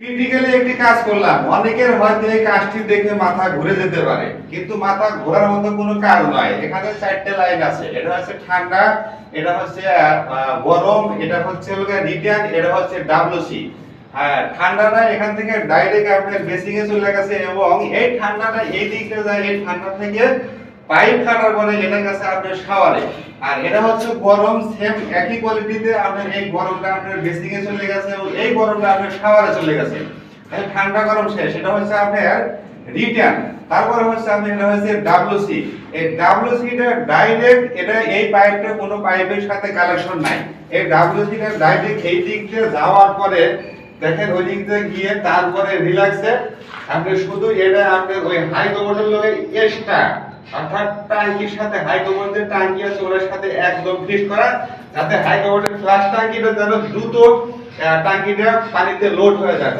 Critically একটি কাজ করলাম, অনেকের হয়তো এই কাজটি দেখে মাথা ঘুরে যেতে পারে, কিন্তু মাথা ঘোরার মতো কোনো কাজ নয়। এখানে 4টে লাইন আছে, এটা হচ্ছে ঠান্ডা, এটা হচ্ছে গরম, এটা হচ্ছে রিটার্ন, এটা হচ্ছে ডাব্লিউসি। হ্যাঁ, ঠান্ডাটা এখান থেকে ডাইরেক্ট আপনার বেসিংয়ে চলে গেছে, এবং এই ঠান্ডাটা এই দিকে যায়, এই ঠান্ডা থেকে পাইপ কাটার পরে এটা গেছে আপনার শাওয়ারে। আর এটা হচ্ছে গরম, সেম একই কোয়ালিটিতে আপনার এই গরমটা আপনার বেসিং এ চলে গেছে, এবং এই গরমটা আপনার শাওয়ারে চলে গেছে। তাহলে ঠান্ডা গরম শেষ। এটা হচ্ছে আপনার রিটার্ন। তারপরে হচ্ছে আপনার এটা হচ্ছে ডাব্লিউসি। এই ডাব্লিউসি টা ডাইরেক্ট, এটা এই পাইপটা কোনো পাইপের সাথে কানেকশন নাই। এই ডাব্লিউসি টা ডাইরেক্ট এই দিক দিয়ে যাওয়ার পরে দেখেন ওই দিক দিয়ে গিয়ে তারপরে রিল্যাক্সে আপনি শুধু এটা আপনার ওই হাই কভারের লগে এক্সট্রা, অর্থাৎ ট্যাঙ্কির সাথে হাই কভারের ট্যাঙ্কি আছে ওর সাথে একদম ফিট করা, যাতে হাই কভারের ফ্লাশ ট্যাঙ্কিটা যেন দ্রুত ট্যাঙ্কিটা পানিতে লোড হয়ে যায়।